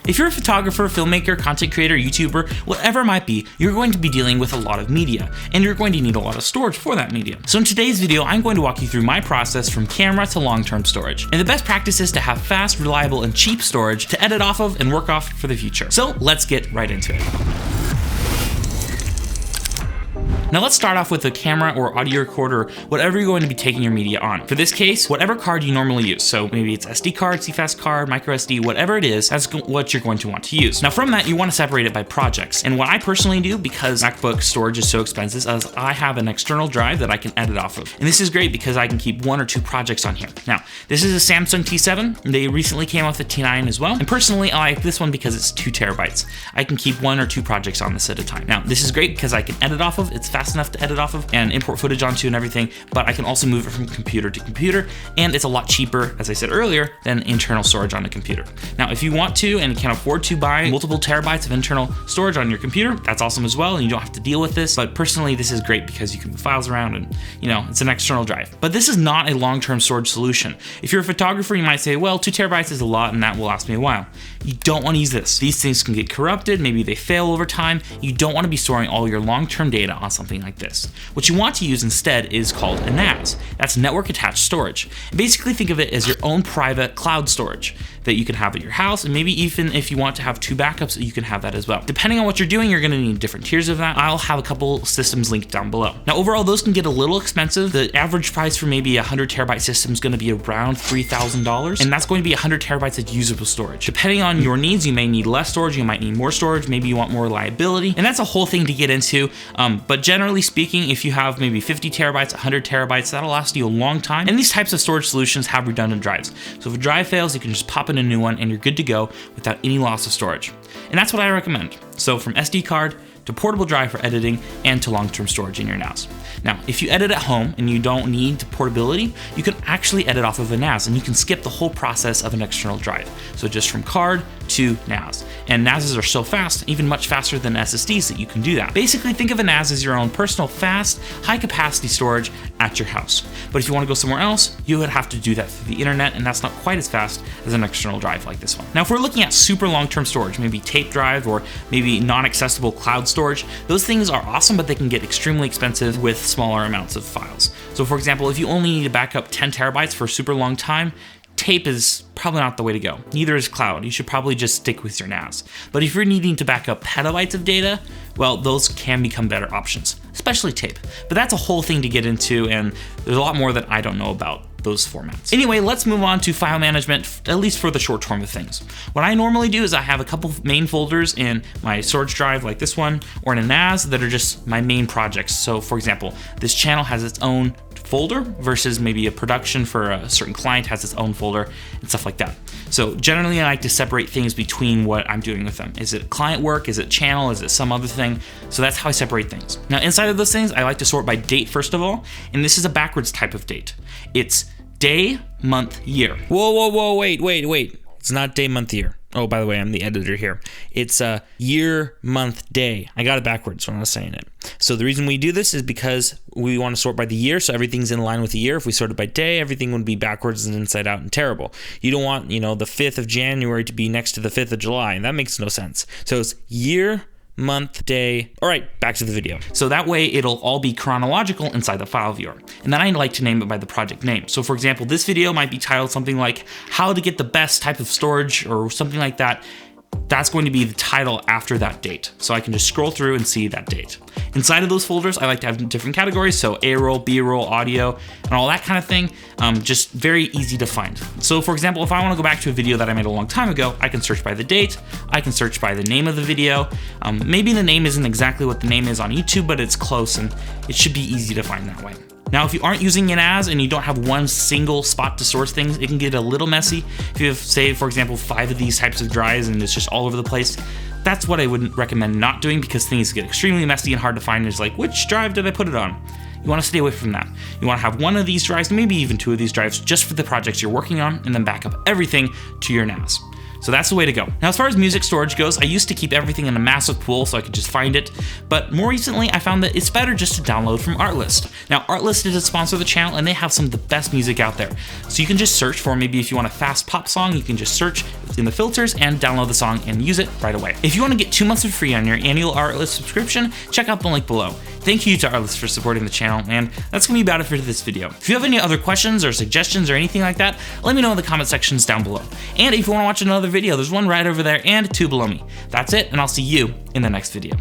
If you're a photographer, filmmaker, content creator, YouTuber, whatever it might be, you're going to be dealing with a lot of media, and you're going to need a lot of storage for that media. So in today's video, I'm going to walk you through my process from camera to long-term storage. And the best practice is to have fast, reliable, and cheap storage to edit off of and work off for the future. So let's get right into it. Now let's start off with a camera or audio recorder, whatever you're going to be taking your media on. For this case, whatever card you normally use. So maybe it's SD card, CFast card, micro SD, whatever it is, that's what you're going to want to use. Now from that, you want to separate it by projects. And what I personally do, because MacBook storage is so expensive, is I have an external drive that I can edit off of. And this is great because I can keep 1 or 2 projects on here. Now, this is a Samsung T7. They recently came off the T9 as well. And personally, I like this one because it's 2 terabytes. I can keep 1 or 2 projects on this at a time. Now, this is great because I can edit off of, it's fast enough to edit off of and import footage onto and everything, but I can also move it from computer to computer, and it's a lot cheaper, as I said earlier, than internal storage on a computer. Now, if you want to and can afford to buy multiple terabytes of internal storage on your computer, that's awesome as well, and you don't have to deal with this, but personally, this is great because you can move files around and, it's an external drive. But this is not a long-term storage solution. If you're a photographer, you might say, well, 2 terabytes is a lot and that will last me a while. You don't want to use this. These things can get corrupted, maybe they fail over time. You don't want to be storing all your long-term data on something like this. What you want to use instead is called a NAS. That's network attached storage. And basically think of it as your own private cloud storage that you can have at your house, and maybe even if you want to have 2 backups, you can have that as well. Depending on what you're doing, you're going to need different tiers of that. I'll have a couple systems linked down below. Now overall, those can get a little expensive. The average price for maybe a 100 terabyte system is going to be around $3,000, and that's going to be 100 terabytes of usable storage. Depending on your needs, you may need less storage, you might need more storage, maybe you want more reliability, and that's a whole thing to get into. But generally speaking, if you have maybe 50 terabytes, 100 terabytes, that'll last you a long time. And these types of storage solutions have redundant drives. So if a drive fails, you can just pop in a new one and you're good to go without any loss of storage. And that's what I recommend. So from SD card to portable drive for editing and to long-term storage in your NAS. Now, if you edit at home and you don't need portability, you can actually edit off of a NAS and you can skip the whole process of an external drive. So just from card to NAS. And NASs are so fast, even much faster than SSDs, that you can do that. Basically, think of a NAS as your own personal, fast, high-capacity storage at your house. But if you want to go somewhere else, you would have to do that through the internet, and that's not quite as fast as an external drive like this one. Now, if we're looking at super long-term storage, maybe tape drive or maybe non-accessible cloud storage, those things are awesome, but they can get extremely expensive with smaller amounts of files. So for example, if you only need to back up 10 terabytes for a super long time, tape is probably not the way to go. Neither is cloud. You should probably just stick with your NAS. But if you're needing to back up petabytes of data, well, those can become better options, especially tape. But that's a whole thing to get into, and there's a lot more that I don't know about those formats. Anyway, let's move on to file management, at least for the short term of things. What I normally do is I have a couple main folders in my storage drive like this one, or in a NAS, that are just my main projects. So for example, this channel has its own folder versus maybe a production for a certain client has its own folder and stuff like that. So generally I like to separate things between what I'm doing with them. Is it client work? Is it channel? Is it some other thing? So that's how I separate things. Now inside of those things, I like to sort by date first of all, and this is a backwards type of date. It's day, month, year. Whoa, wait. It's not day, month, year. Oh, by the way, I'm the editor here. It's year, month, day. I got it backwards when I was saying it. So the reason we do this is because we want to sort by the year, so everything's in line with the year. If we sorted by day, everything would be backwards and inside out and terrible. You don't want, the 5th of January to be next to the 5th of July, and that makes no sense. So it's year, month, day. All right, back to the video. So that way it'll all be chronological inside the file viewer. And then I like to name it by the project name. So for example, this video might be titled something like how to get the best type of storage or something like that. That's going to be the title after that date. So I can just scroll through and see that date. Inside of those folders, I like to have different categories. So A-roll, B-roll, audio, and all that kind of thing. Just very easy to find. So for example, if I want to go back to a video that I made a long time ago, I can search by the date. I can search by the name of the video. Maybe the name isn't exactly what the name is on YouTube, but it's close and it should be easy to find that way. Now, if you aren't using an NAS and you don't have one single spot to source things, it can get a little messy. If you have, say, for example, 5 of these types of drives and it's just all over the place, that's what I would recommend not doing because things get extremely messy and hard to find. It's like, which drive did I put it on? You want to stay away from that. You want to have one of these drives, maybe even 2 of these drives, just for the projects you're working on, and then back up everything to your NAS. So that's the way to go. Now, as far as music storage goes, I used to keep everything in a massive pool so I could just find it, but more recently I found that it's better just to download from Artlist. Now, Artlist is a sponsor of the channel and they have some of the best music out there. So you can just search for, maybe if you want a fast pop song, you can just search in the filters and download the song and use it right away. If you want to get 2 months for free on your annual Artlist subscription, check out the link below. Thank you to Artlist for supporting the channel, and that's gonna be about it for this video. If you have any other questions or suggestions or anything like that, let me know in the comment sections down below. And if you wanna watch another video, there's one right over there and 2 below me. That's it, and I'll see you in the next video.